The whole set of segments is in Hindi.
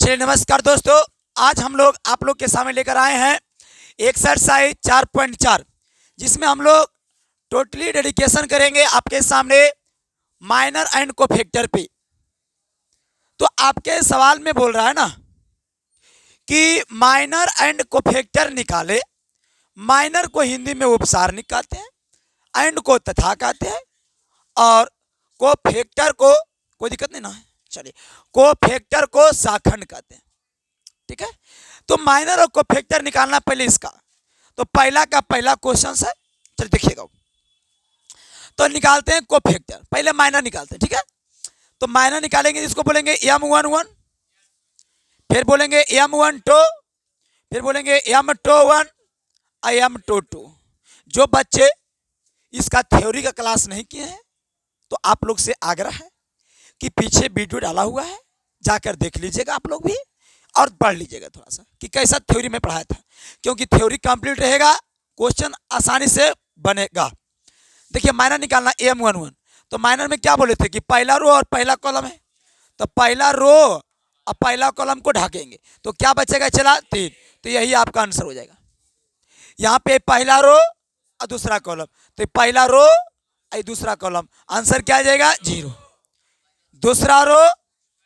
चलिए नमस्कार दोस्तों, आज हम लोग आप लोग के सामने लेकर आए हैं एक्सरसाइज 4.4 जिसमें हम लोग टोटली डेडिकेशन करेंगे आपके सामने माइनर एंड कोफैक्टर पे। तो आपके सवाल में बोल रहा है ना कि माइनर एंड कोफैक्टर निकाले। माइनर को हिंदी में उपसार कहते हैं, एंड को तथा कहते हैं और कोफैक्टर को कोई दिक्कत नहीं ना है। चलिए, कोफैक्टर को शाखंड कहते हैं। ठीक है, तो माइनर और कोफैक्टर निकालना पहले इसका। तो पहला का पहला क्वेश्चन है, चलिए देखिएगा। तो निकालते हैं कोफैक्टर, पहले माइनर निकालते हैं। ठीक है, तो माइनर निकालेंगे, इसको बोलेंगे M11, फिर बोलेंगे M12, फिर बोलेंगे M21 और M22। जो बच्चे इसका थ्योरी का क्लास नहीं किए हैं तो आप लोग से आग्रह है कि पीछे वीडियो डाला हुआ है, जाकर देख लीजिएगा आप लोग भी और पढ़ लीजिएगा थोड़ा सा कि कैसा थ्योरी में पढ़ाया था, क्योंकि थ्योरी कंप्लीट रहेगा, क्वेश्चन आसानी से बनेगा। देखिए, माइनर निकालना M11, तो माइनर में क्या बोले थे कि पहला रो और पहला कॉलम है, तो पहला रो और पहला कॉलम को ढकेंगे तो क्या बचेगा, चला 3, तो यही आपका आंसर हो जाएगा। यहाँ पे पहला रो और दूसरा कॉलम, तो पहला रो और दूसरा कॉलम, आंसर क्या आ जाएगा 0। दूसरा रो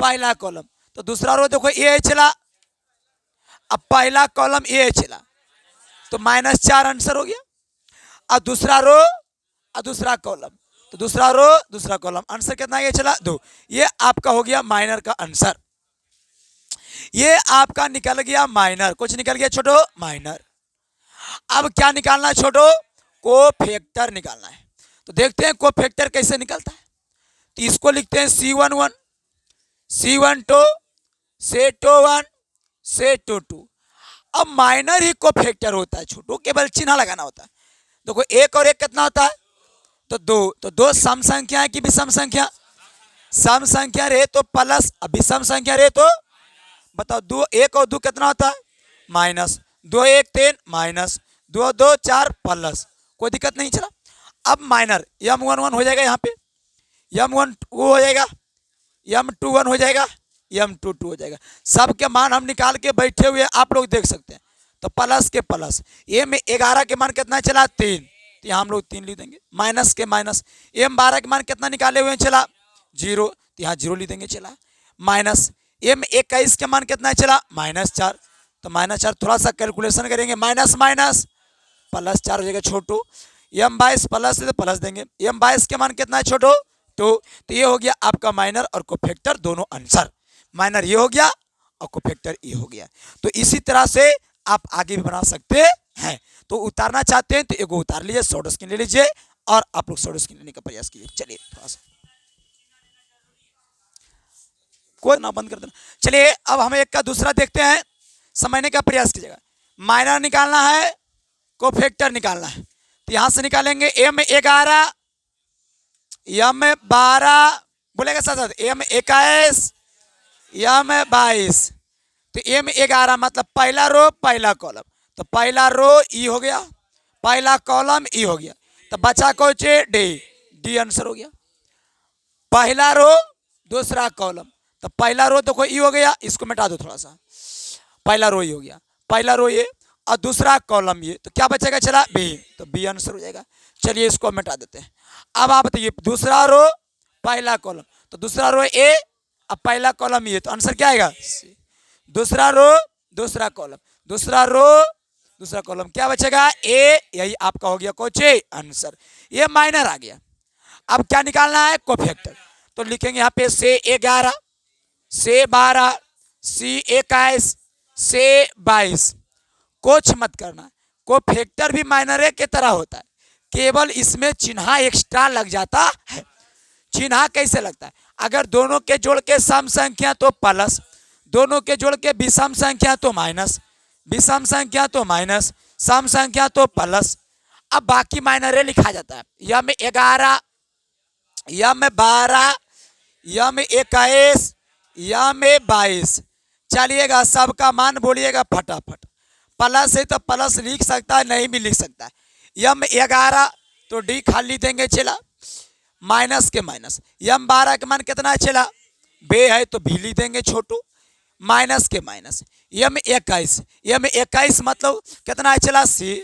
पहला कॉलम, तो दूसरा रो देखो ये चला, अब पहला कॉलम ये चला, तो -4 आंसर हो गया। अब दूसरा रो और दूसरा कॉलम, तो दूसरा रो दूसरा कॉलम, आंसर कितना ये चला 2। ये आपका हो गया माइनर का आंसर। ये आपका निकल गया माइनर, कुछ निकल गया छोटो माइनर। अब क्या निकालना है छोटो, कोफैक्टर निकालना है। तो देखते हैं कोफैक्टर कैसे निकलता है। तो इसको लिखते हैं C11, C12, C21, C22। अब माइनर ही कोफैक्टर होता है छोटो, केवल चिन्ह लगाना होता है। देखो एक और एक कितना होता है, तो 2, तो 2 सम संख्या है कि विषम संख्या, सम संख्या रहे तो प्लस, अब विषम संख्या रहे तो बताओ 2, 1 और 2 कितना होता है माइनस, 2 1 3 माइनस, 2 2 4 प्लस, कोई दिक्कत नहीं। चला, अब माइनर M11 हो जाएगा, यहाँ पे M12 हो जाएगा, M21 हो जाएगा, M22 हो जाएगा। सब के मान हम निकाल के बैठे हुए आप लोग देख सकते हैं। तो प्लस के प्लस, ये में 11 के मान कितना चला 3, तो यहाँ हम लोग 3 लिख देंगे। माइनस के माइनस, M12 के मान कितना निकाले हुए चला 0, तो यहाँ 0 लिख देंगे। चला माइनस M21 के मान कितना चला -4, तो -4 थोड़ा सा कैलकुलेशन करेंगे, माइनस माइनस +4 हो जाएगा छोटू। M22 प्लस है तो प्लस देंगे, M22 के मान कितना है छोटू 2, तो ये हो गया आपका माइनर और कोफैक्टर दोनों आंसर। माइनर ये हो गया और कोफैक्टर ये हो गया। तो इसी तरह से आप आगे भी बना सकते हैं। तो उतारना चाहते हैं तो एगो उतार लीजिए, शॉर्ट स्क्रीन ले लीजिए और आप लोग शॉर्ट स्क्रीन लेने का प्रयास कीजिए। चलिए थोड़ा सा कोई ना बंद कर देना। चलिए अब हम एक का दूसरा देखते हैं, समझने का प्रयास कीजिएगा। माइनर निकालना है, कोफैक्टर निकालना है, तो यहां से निकालेंगे M11, M12, बोलेगा साथ साथ M21, M22। तो M11 मतलब पहला रो पहला कॉलम, तो पहला रो ई हो गया, पहला कॉलम ई हो गया, तो बचा कौन चे डी आंसर हो गया। पहला रो दूसरा कॉलम, तो पहला रो देखो ई हो गया, इसको मिटा दो थोड़ा सा, पहला रो ई हो गया, पहला रो ये और दूसरा कॉलम ये, तो क्या बचेगा चला बी, तो बी आंसर हो जाएगा। चलिए इसको मिटा देते हैं। अब आप बताइए, दूसरा रो पहला कॉलम, तो दूसरा रो ए और पहला कॉलम ये, तो आंसर क्या आएगा सी। दूसरा रो दूसरा कॉलम, दूसरा रो दूसरा कॉलम, क्या बचेगा ए, यही आपका हो गया कोचे आंसर। ये माइनर आ गया। अब क्या निकालना है, कोफैक्टर। तो लिखेंगे यहाँ पे C11, C12, C21, C22। कुछ मत करना, कोफैक्टर भी माइनर के तरह होता है, केवल इसमें चिन्ह एक्स्ट्रा लग जाता है। चिन्ह कैसे लगता है, अगर दोनों के जोड़ के सम संख्या तो प्लस, दोनों के जोड़ के विषम संख्या तो माइनस, विषम संख्या तो माइनस, सम संख्या तो प्लस। अब बाकी माइनर लिखा जाता है, M11, M12, M21, M22। चलिएगा सबका मान बोलिएगा फटाफट। प्लस है तो प्लस लिख सकता है, नहीं भी लिख सकता है। M11 तो डी खाली देंगे चला, माइनस के माइनस। M12 के मान कितना है चला बे है तो भी लिख देंगे छोटू, माइनस के माइनस, ये में 21, ये में 21 मतलब कितना है चला सी।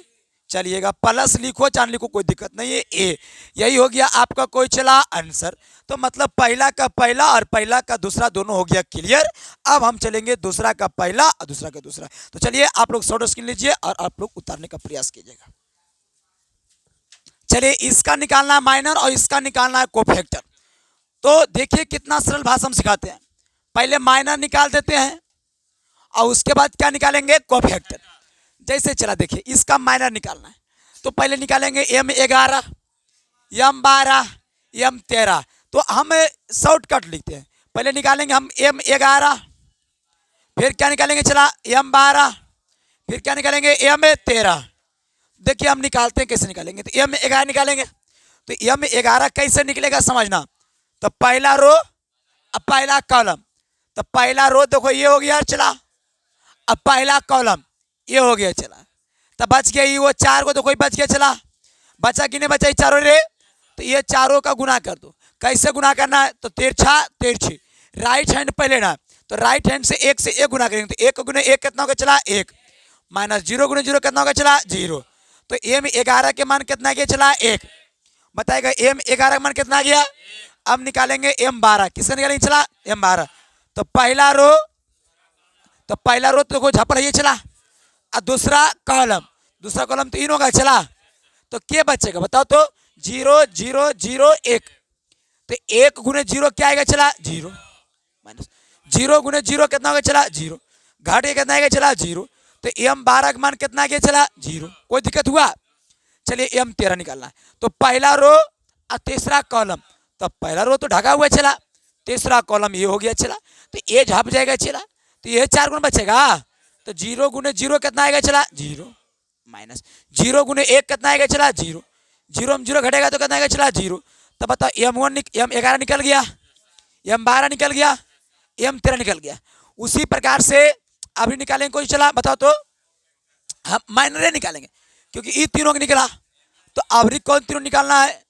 चलिएगा प्लस लिखो चाहे लिखो कोई दिक्कत नहीं है, ए यही हो गया आपका कोई चला आंसर। तो मतलब पहला का पहला और पहला का दूसरा दोनों हो गया क्लियर। अब हम चलेंगे दूसरा का पहला और दूसरा का दूसरा। तो चलिए आप लोग शॉर्ट स्क्रीन लीजिए और आप लोग उतारने का प्रयास कीजिएगा। चलिए इसका निकालना है माइनर और इसका निकालना है कोफैक्टर। तो देखिए कितना सरल भाषा हम सिखाते हैं। पहले माइनर निकाल देते हैं और उसके बाद क्या निकालेंगे कोफैक्टर। जैसे चला देखिए इसका माइनर निकालना है तो पहले निकालेंगे M11 M12 M13। तो हम शॉर्टकट लिखते हैं, पहले निकालेंगे हम M11, फिर क्या निकालेंगे चला M12, फिर क्या निकालेंगे M13। देखिए हम निकालते हैं कैसे निकालेंगे। तो M11 निकालेंगे तो M11 कैसे निकलेगा समझना। तो पहला रो अब पहला कॉलम, तो पहला रो देखो ये हो गया चला, अब पहला कॉलम ये हो गया चला। तब बच गई वो 4 को, तो कोई बच गया चला, बचा कि नहीं बचा ये चारों रे। तो ये चारों का गुना कर दो। कैसे गुना करना है, तो तिरछा तिरछी राइट हैंड पहले ना, तो राइट हैंड से 1 से 1 गुना करेंगे। तो 1 गुने 1 कितना होगा चला 1, माइनस 0 गुने 0 कितना होगा चला 0। तो M11 के मान कितना गया चला 1, बताएगा M11 का मान कितना गया। अब निकालेंगे M12, किसका निकालेंगे चला M12। तो पहला रो तो देखो झपड़ ये चला, और दूसरा कॉलम तो इन होगा चला। तो क्या बचेगा बताओ, तो 0 0 0 1। तो 1 गुने 0 क्या आएगा चला 0, माइनस 0 गुने 0 कितना होगा चला 0, घाट के कितना आएगा चला 0। तो M12 का मान कितना गया चला 0, कोई दिक्कत हुआ। चलिए M13 निकालना है। तो पहला रो और तीसरा कॉलम, तो पहला रो तो ढका हुआ चला, तीसरा कॉलम ये हो गया चला, तो ये झप जाएगा चला। तो ये 4 गुना बचेगा, तो 0 गुने 0 कितना आएगा चला 0, माइनस 0 गुने 1 कितना आएगा चला 0, 0 में 0 घटेगा तो कितना आएगा चला 0। तो बताओ M11 निकल गया, M12 निकल गया, M13 निकल गया। उसी प्रकार से अभी निकालेंगे कोई चला बताओ, तो हम माइनर निकालेंगे क्योंकि ई तीनों का निकला। तो अभी कौन तीनों निकालना है,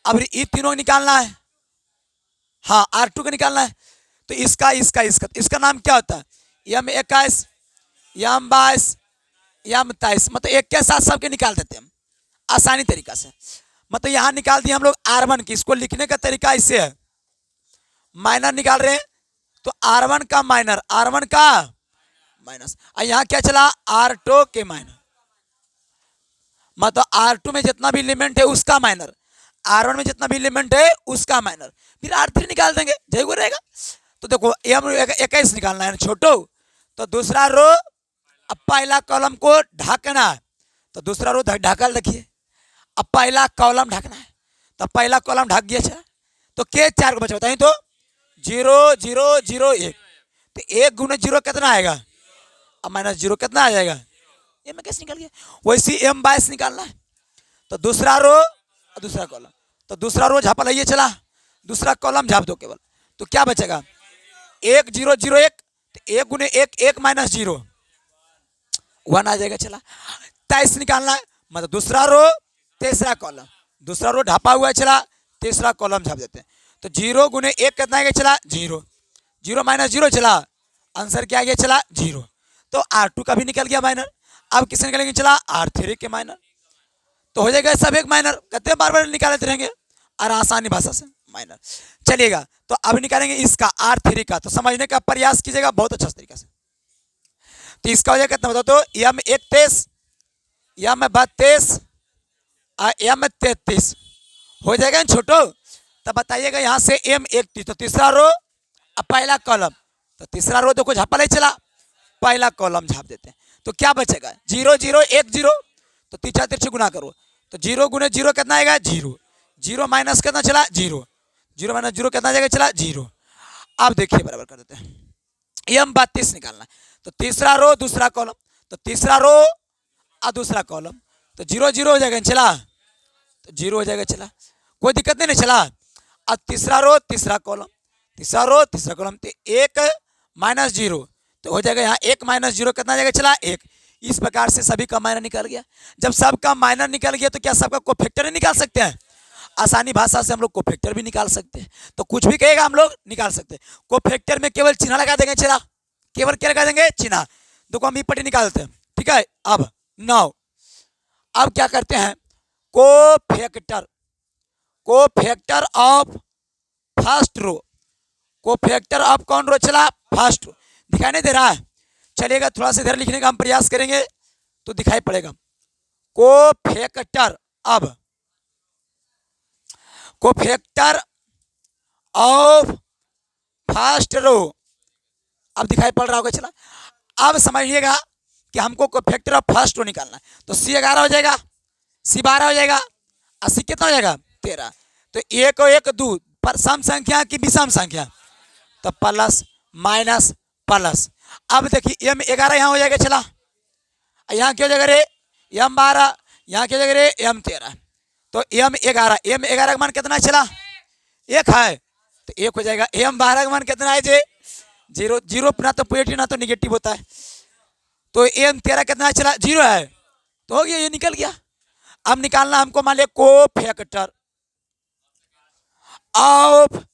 अभी ई तीनों निकालना है, हाँ R2 का निकालना है। तो इसका नाम क्या होता है, M21 M22 M23, मतलब एक के साथ सबके निकाल देते हैं हम आसानी तरीका से। मतलब यहाँ निकाल दिए हम लोग R1 की, इसको लिखने का तरीका इससे है, माइनर निकाल रहे हैं तो R1 का माइनर R1 का माइनस, और यहाँ क्या चला R2 के माइनर, मतलब R2 में जितना भी एलिमेंट है उसका माइनर, R1 में जितना भी एलिमेंट है उसका माइनर, फिर R3 निकाल देंगे जय को रहेगा। तो देखो M21 निकालना है छोटो, तो दूसरा रो अब पहला कॉलम को ढकना है, तो दूसरा रो ढकल रखिए, अब पहला कॉलम ढकना है, तो पहला कॉलम ढक गया अच्छा। तो के 4 को बचा बताइए, तो 0 0 0 1। तो 1 गुने 0 कितना आएगा, अब माइनस 0 कितना आ जाएगा, ये में कैसे निकल गया। वैसे M22 निकालना है, तो दूसरा रो और दूसरा कॉलम, तो दूसरा रो झापा लाइए चला, दूसरा कॉलम झाप दो केवल, तो क्या बचेगा 1 0 0 1। तो 1 गुने 1 1 माइनस 0 1 आ जाएगा चला। 23 निकालना है, मतलब दूसरा रो तीसरा कॉलम, दूसरा रो ढापा हुआ है चला, तीसरा कॉलम झाप देते हैं। तो 0 गुने 1 कितना आ गया चला 0, 0 माइनस 0 चला, आंसर क्या आ गया चला 0। तो R2 का भी निकल गया माइनर। अब किससे निकलेंगे चला R3 के माइनर। तो हो जाएगा सब एक माइनर, कहते हैं बार बार निकालते रहेंगे और आसानी भाषा से माइनर। चलिएगा तो अब निकालेंगे इसका R3 का, तो समझने का प्रयास कीजिएगा बहुत अच्छा तरीका से। तो इसका हो जाएगा कितना बताओ, तो M31 M32 और M33 हो जाएगा छोटो। तब बताइएगा यहाँ से M31, तो तीसरा रो अब पहला कॉलम, तो तीसरा रो देखो झापा नहीं चला, पहला कॉलम झाप देते हैं। तो क्या बचेगा 0 0 1 0, तो तीसरा तिरछे गुना करो, तो 0 गुने 0 कितना आएगा 0, 0 माइनस कितना चला 0, 0 माइनस 0 कितना जाएगा चला 0। अब देखिए बराबर कर देते हैं, M32 निकालना है, तो तीसरा रो दूसरा कॉलम, तो तीसरा रो और दूसरा कॉलम, तो 0 0 हो जाएगा चला, तो 0 हो जाएगा चला, कोई दिक्कत नहीं चला। अब तीसरा रो तीसरा कॉलम, तीसरा रो तीसरा कॉलम, तो 1 माइनस 0, तो हो जाएगा यहाँ 1 माइनस 0 कितना जाएगा चला 1। इस प्रकार से सभी का माइनर निकल गया। जब सबका माइनर निकल गया तो क्या सबका कोफैक्टर नहीं निकाल सकते हैं, आसानी भाषा से हम लोग कोफैक्टर भी निकाल सकते हैं। तो कुछ भी कहेगा हम लोग निकाल सकते हैं। कोफैक्टर में केवल चिन्ह लगा देंगे चला, केवल क्या लगा देंगे, चिन्ह। देखो हम पट्टी निकालते हैं, ठीक है। अब 9, अब क्या करते हैं, cofactor, cofactor of first row, cofactor of कौन रो चला, फर्स्ट रो। दिखाई नहीं दे रहा है, चलेगा थोड़ा सा इधर लिखने का हम प्रयास करेंगे तो दिखाई पड़ेगा। कोफैक्टर, अब कोफैक्टर ऑफ फर्स्ट रो, अब दिखाई पड़ रहा होगा चला। अब समझिएगा कि हमको कोफैक्टर ऑफ फर्स्ट रो निकालना है, तो C11 हो जाएगा, C12 हो जाएगा, 80 कितना हो जाएगा, 13। तो एक और एक दो पर सम संख्या की विषम संख्या, तो प्लस माइनस प्लस। अब देखिए M11 यहाँ हो जाएगा चला, यहाँ क्या हो जाएगा रे, M12, यहाँ क्या हो जाएगा रे, M13। तो M11 का मान कितना चला, एक है, तो एक हो जाएगा। M12 का मान कितना है जे, 0, 0 ना तो पॉजिटिव ना तो निगेटिव होता है, तो M13 कितना चला, 0 है, तो हो गया, ये निकल गया। अब निकालना हमको, मान लिया cofactor of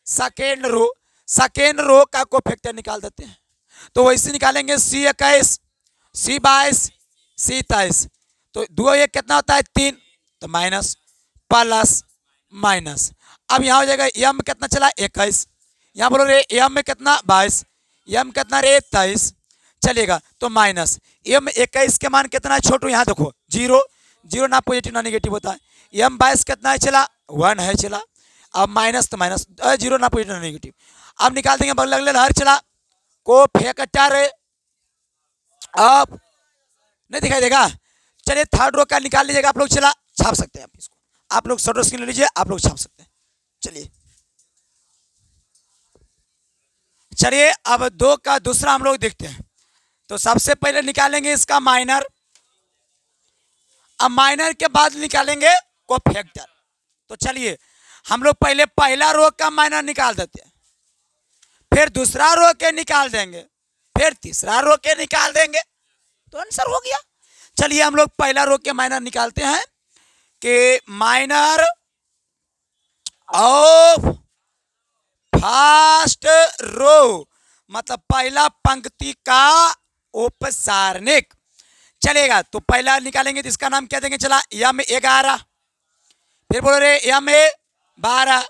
second row, second row का कोफैक्टर निकाल देते हैं, तो वैसे निकालेंगे C21, C22, C23, तो 2 1 कितना होता है, 3, तो माइनस प्लस माइनस। अब यहाँ हो जाएगा M कितना चला, 21, यहाँ बोलो रे M में कितना, 22, M कितना रे, 23, चलेगा, तो माइनस M21 के मान कितना है छोटू, यहाँ देखो 0, 0 ना पॉजिटिव ना नेगेटिव होता है। M22 कितना है चला, 1 है चला, अब माइनस तो माइनस, 0 ना पॉजिटिव ना नेगेटिव। अब निकाल देंगे बगल अगले हर चला, कोफैक्टर अब नहीं दिखाई देगा, चलिए थर्ड रो का निकाल लीजिएगा आप लोग, चला छाप सकते हैं आप इसको, आप लोग शॉर्ट स्क्रीन ले लीजिए, आप लोग छाप सकते हैं। चलिए चलिए अब 2 का दूसरा हम लोग देखते हैं, तो सबसे पहले निकालेंगे इसका माइनर, अब माइनर के बाद निकालेंगे कोफैक्टर। तो चलिए हम लोग पहले पहला रो का माइनर निकाल देते हैं, फिर दूसरा रो के निकाल देंगे, फिर तीसरा रो के निकाल देंगे, तो आंसर हो गया। चलिए हम लोग पहला रो के माइनर निकालते हैं कि माइनर ऑफ फर्स्ट रो, मतलब पहला पंक्ति का उपसारणिक, चलेगा। तो पहला निकालेंगे तो इसका नाम क्या देंगे चला, M11, फिर बोलो रे M12,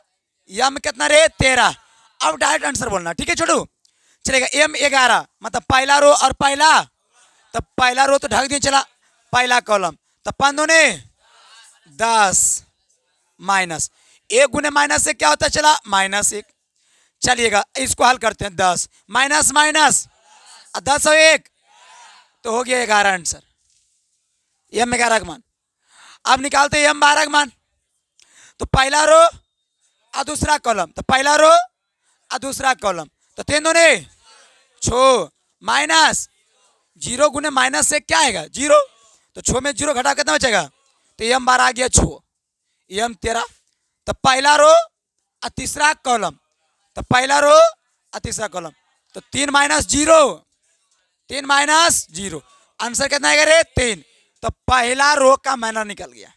M कितना रे, 13। अब डायरेक्ट आंसर बोलना, ठीक है छोटू, चलेगा। M11 मतलब पहला रो और पहला, तो पहला रो तो ढक दिए चला, पहला कॉलम, तो 5 दूने 10, माइनस 1 गुने माइनस से क्या होता है चला, -1। चलिएगा इसको हल करते हैं, 10 माइनस माइनस 10 और 1, तो हो गया 11 आंसर, M11 का मान। अब निकालते हैं M12 का मान, तो पहला रो और दूसरा कॉलम, तो पहला रो और दूसरा कॉलम, तो 3 दूने 6, माइनस 0 गुने माइनस से क्या आएगा, 0, तो 6 में 0 घटा कितना बचेगा, तो M12 आ गया 6, M13, तो पहला रो और तीसरा कॉलम, तो पहला रो और तीसरा कॉलम, तो 3 माइनस 0, 3 माइनस 0, आंसर कितना आएगा रे, 3। तो पहला रो का माइनर निकल गया।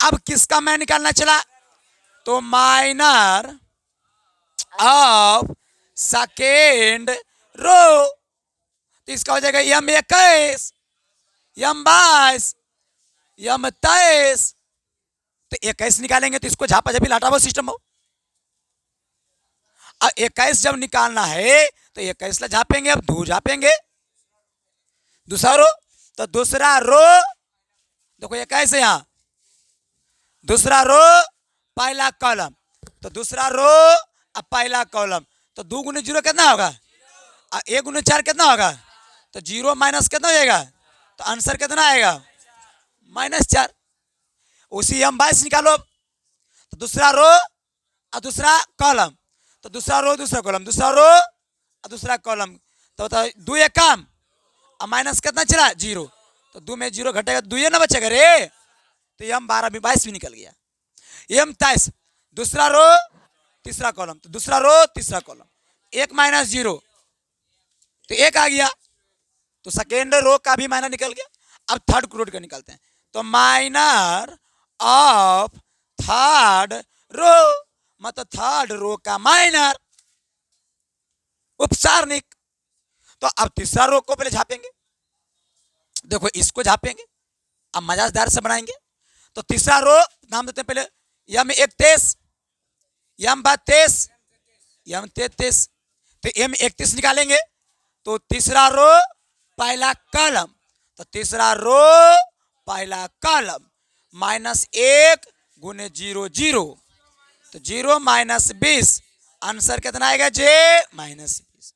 अब किसका माइनर निकालना चला, तो माइनर ऑफ सेकेंड रो, तो इसका हो जाएगा M21, M22, M23, तो 21 निकालेंगे तो इसको झापा झापी लाटा सिस्टम हो। अब 21 जब निकालना है तो 21 ला झापेंगे, अब 2 झापेंगे, दूसरा रो, तो दूसरा रो देखो 21 है यहाँ, दूसरा रो पहला कॉलम, तो दूसरा रो अब पहला कॉलम, तो 2 गुने 0 कितना होगा, 1 गुने 4 कितना होगा, तो 0 माइनस कितना हो जाएगा, तो आंसर कितना आएगा, -4। उसी M22 निकालो, तो दूसरा रो और दूसरा कॉलम, तो दूसरा रो दूसरा कॉलम, दूसरा रो और दूसरा कॉलम, तो बताओ 2 एक काम और माइनस कितना चला, 0, तो 2 में 0 घटेगा, 2 ना बचेगा रे, तो M12 में 22 भी निकल गया। M23 दूसरा रो तीसरा कॉलम, तो दूसरा रो तीसरा कॉलम, 1 माइनस 0, तो 1 आ गया, तो सेकेंड रो का भी माइनर निकल गया। अब थर्ड रो का निकालते हैं, तो माइनर ऑफ थर्ड रो, मतलब थर्ड रो का माइनर उपसारणिक, तो अब तीसरा रो को पहले झापेंगे, देखो इसको झापेंगे, अब मजादार से बनाएंगे। तो तीसरा रो नाम देते हैं पहले M31, M32, M33, तो M31 निकालेंगे तो तीसरा रो पहला कॉलम, तो तीसरा रो पहला कॉलम -1 गुने 0 0, तो 0 -20, आंसर कितना आएगा जे -20।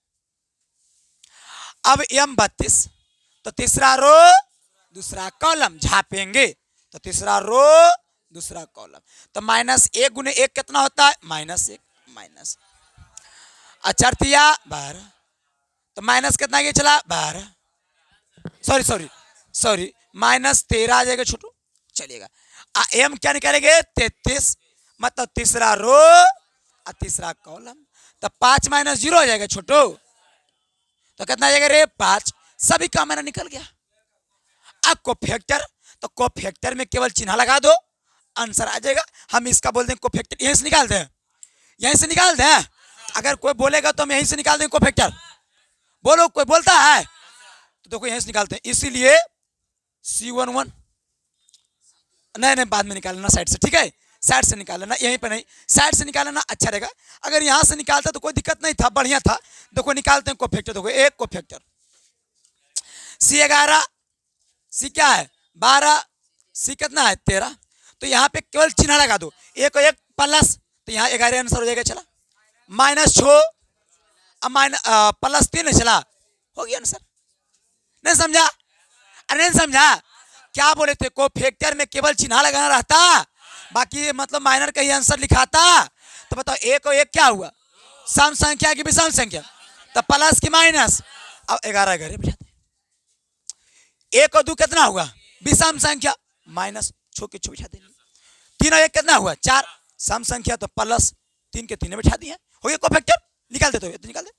अब M32, तो तीसरा रो दूसरा कॉलम झापेंगे, तो तीसरा रो दूसरा कॉलम, तो -1 गुने 1 कितना होता है -1 माइनस, अच्छा 12, तो माइनस कितना ये चला 12, सॉरी -13 आ जाएगा छोटू, चलिएगा। M क्या निकालेंगे 33, मतलब तीसरा रो और तीसरा कॉलम, तो 5 - 0 हो जाएगा छोटू, तो कितना आ जाएगा रे 5, सभी का मैंने निकल गया। अब कोफैक्टर, तो कोफैक्टर में केवल चिन्ह लगा दो, आंसर आ जाएगा। हम इसका बोल दें कोफैक्टर, यहीं से निकाल दें, यहीं से निकाल दें, अगर कोई बोलेगा तो हम यहीं से निकाल दें कोफैक्टर, बोलो कोई बोलता है तो देखो यहीं से निकालते हैं, इसीलिए C11, नहीं बाद में निकाल लेना साइड से, ठीक है, साइड से निकाल लेना, यहीं पे नहीं, साइड से निकाल लेना अच्छा रहेगा। अगर यहाँ से निकालता तो कोई दिक्कत नहीं था, बढ़िया था। देखो निकालते हैं कोफैक्टर, देखो एक कोफैक्टर C11, C क्या है 12, C कितना है 13, तो यहाँ पे केवल चिन्ह लगा दो, एक और एक प्लस, तो यहाँ 11 आंसर हो जाएगा। चला -6 +3 चला, हो गया आंसर। नहीं समझा? अरे नहीं समझा, क्या बोले थे कोफैक्टर में केवल चिन्ह लगाना रहता, बाकी मतलब माइनर का ही आंसर लिखाता। तो बताओ एक और एक क्या हुआ, सम संख्या की विषम संख्या, तो प्लस की माइनस, अब 11 घरे बिठाते, 1 और 2 कितना हुआ विषम संख्या, माइनस छो के छो बिठा देंगे, 3 और 1 कितना हुआ 4, सम संख्या तो प्लस 3 के 3 बिठा दिए, हो गया कोफैक्टर। निकाल दे, तो ये तो निकाल दे,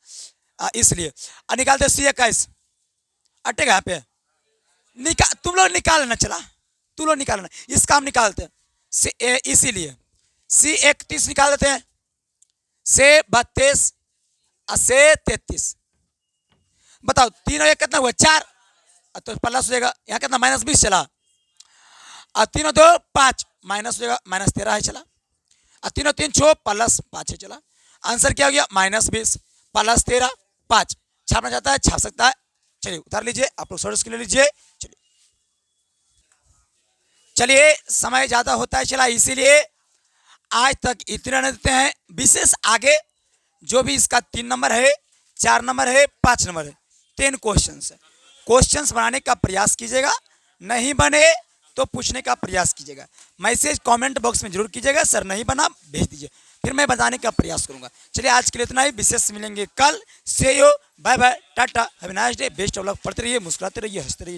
इसलिए निकालते C21 अटेगा यहाँ पे, तुम लोग निकाल लेना, चला तुम लोग निकालना, इसका हम निकालते हैं, इसीलिए C31 निकाल देते हैं, C32 और C33, बताओ 3 और 1 कितना हुआ 4, तो प्लस हो जाएगा, यहाँ कितना -20 चला, और 3 और 2 5, माइनस हो जाएगा -13 है चला, और 3 और 3 6 +5 है चला, आंसर क्या हो गया -20 +13 5। छापना चाहता है छाप सकता है, चलिए उतार लीजिए, आप लोग सोर्स के ले लीजिए। चलिए समय ज़्यादा होता है चला, इसीलिए आज तक इतना नहीं देते हैं, विशेष आगे जो भी इसका 3 नंबर है, 4 नंबर है, 5 नंबर है, 10 क्वेश्चंस बनाने का प्रयास कीजिएगा, नहीं बने तो पूछने का प्रयास कीजिएगा, मैसेज कमेंट बॉक्स में जरूर कीजिएगा, सर नहीं बना भेज दीजिए, फिर मैं बताने का प्रयास करूंगा। चलिए आज के लिए इतना ही, विशेष मिलेंगे कल, से yo bye bye tata, have a nice day, best of luck, पढ़ते रहिए, मुस्कुराते रहिए, हंसते रहिए।